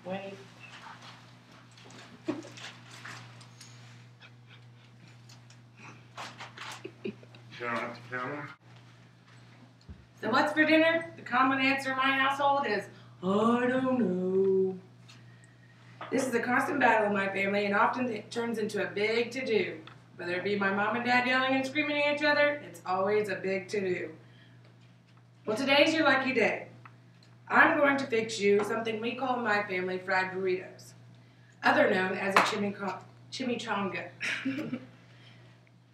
Wait. So what's for dinner? The common answer in my household is, I don't know. This is a constant battle in my family and often it turns into a big to-do. Whether it be my mom and dad yelling and screaming at each other, it's always a big to-do. Well, today's your lucky day. I'm going to fix you something we call in my family fried burritos, other known as a chimichanga.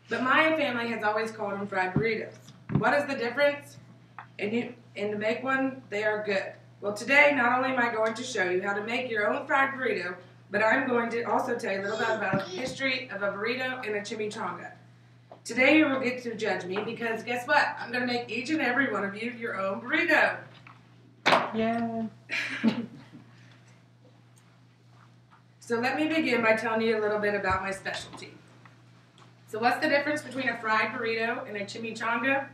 But my family has always called them fried burritos. What is the difference? And to make one, they are good. Well, today, not only am I going to show you how to make your own fried burrito, but I'm going to also tell you a little bit about the history of a burrito and a chimichanga. Today, you will get to judge me because guess what? I'm going to make each and every one of you your own burrito. Yeah. So let me begin by telling you a little bit about my specialty. So what's the difference between a fried burrito and a chimichanga?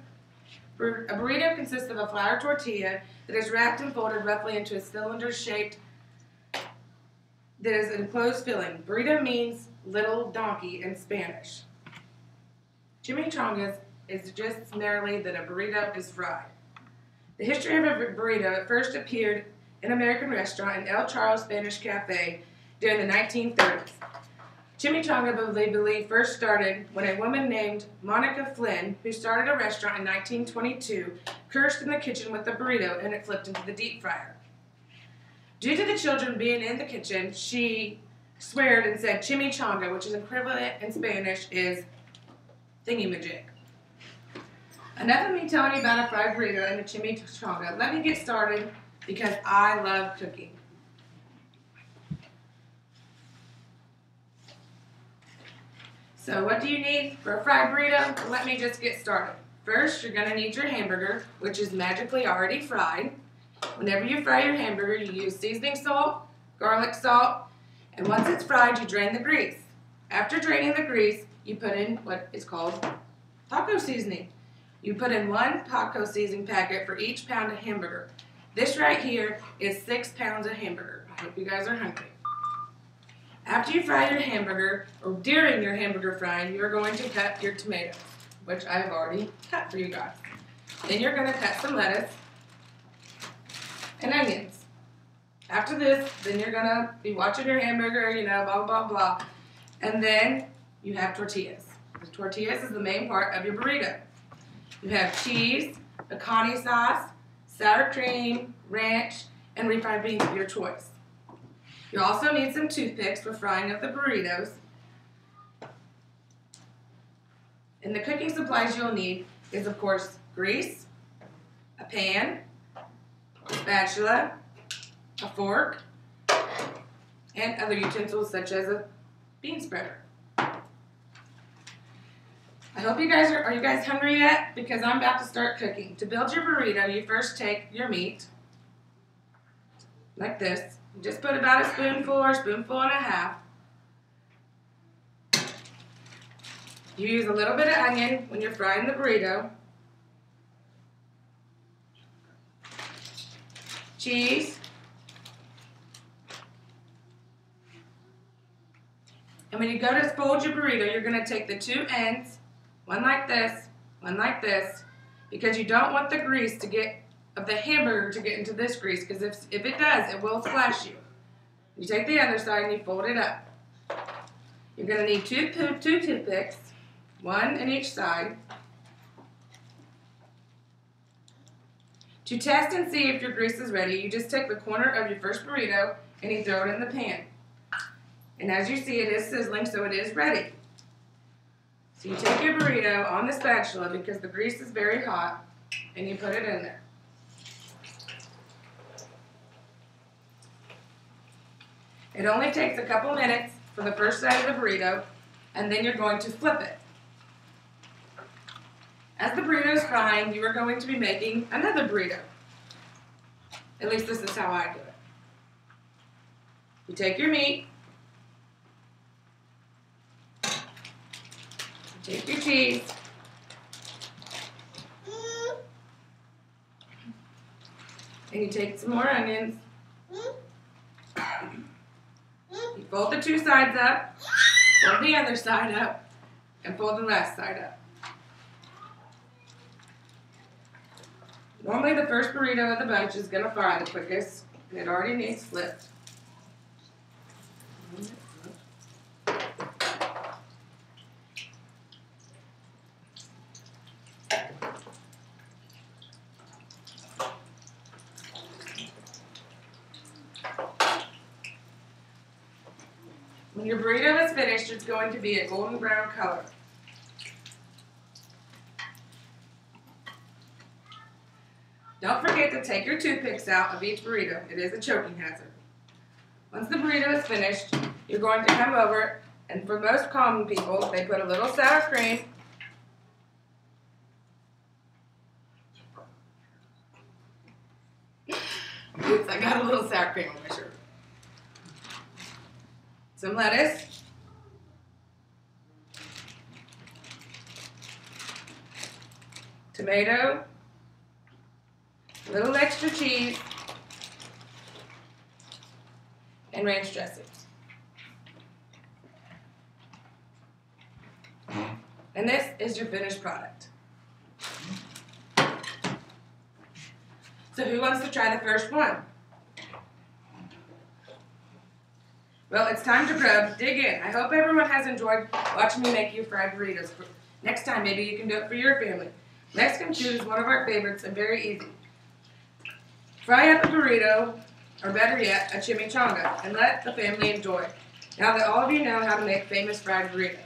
A burrito consists of a flour tortilla that is wrapped and folded roughly into a cylinder shaped that is an enclosed filling. Burrito means little donkey in Spanish. Chimichangas is just merely that a burrito is fried. The history of a burrito first appeared in an American restaurant in El Charro Spanish Cafe during the 1930s. Chimichanga, they believe, first started when a woman named Monica Flynn, who started a restaurant in 1922, cursed in the kitchen with a burrito and it flipped into the deep fryer. Due to the children being in the kitchen, she sweared and said chimichanga, which is equivalent in Spanish is thingy-majig. Enough of me telling you about a fried burrito and a chimichanga. Let me get started because I love cooking. So what do you need for a fried burrito? Let me just get started. First, you're going to need your hamburger, which is magically already fried. Whenever you fry your hamburger, you use seasoning salt, garlic salt, and once it's fried, you drain the grease. After draining the grease, you put in what is called taco seasoning. You put in 1 taco seasoning packet for each pound of hamburger. This right here is 6 pounds of hamburger. I hope you guys are hungry. After you fry your hamburger, or during your hamburger frying, you're going to cut your tomatoes, which I have already cut for you guys. Then you're going to cut some lettuce and onions. After this, then you're going to be watching your hamburger, blah, blah, blah. And then you have tortillas. The tortillas is the main part of your burrito. You have cheese, pecani sauce, sour cream, ranch, and refried beans of your choice. You also need some toothpicks for frying up the burritos. And the cooking supplies you'll need is, of course, grease, a pan, a spatula, a fork, and other utensils such as a bean spreader. I hope you guys are you guys hungry yet? Because I'm about to start cooking. To build your burrito, you first take your meat, like this. You just put about a spoonful or a spoonful and a half. You use a little bit of onion when you're frying the burrito. Cheese. And when you go to fold your burrito, you're going to take the 2 ends, one like this, because you don't want the grease of the hamburger to get into this grease, because if it does, it will splash you. You take the other side and you fold it up. You're going to need two toothpicks, 1 in each side. To test and see if your grease is ready, you just take the corner of your first burrito and you throw it in the pan. And as you see, it is sizzling, so it is ready. So you take your burrito on the spatula because the grease is very hot, and you put it in there. It only takes a couple minutes for the first side of the burrito, and then you're going to flip it. As the burrito is frying, you are going to be making another burrito. At least this is how I do it. You take your meat, you take your cheese, and you take some more onions, Fold the two sides up, fold the other side up, and fold the last side up. Normally the first burrito of the bunch is going to fry the quickest. It already needs flipped. When your burrito is finished, it's going to be a golden brown color. Don't forget to take your toothpicks out of each burrito. It is a choking hazard. Once the burrito is finished, you're going to come over, and for most common people, they put a little sour cream, oops, I got a little sour cream on my shirt. Some lettuce, tomato, a little extra cheese, and ranch dressing. And this is your finished product. So who wants to try the first one? Well, it's time to probe. Dig in. I hope everyone has enjoyed watching me make you fried burritos. Next time, maybe you can do it for your family. Mexican food is one of our favorites and very easy. Fry up a burrito, or better yet, a chimichanga, and let the family enjoy. Now that all of you know how to make famous fried burritos.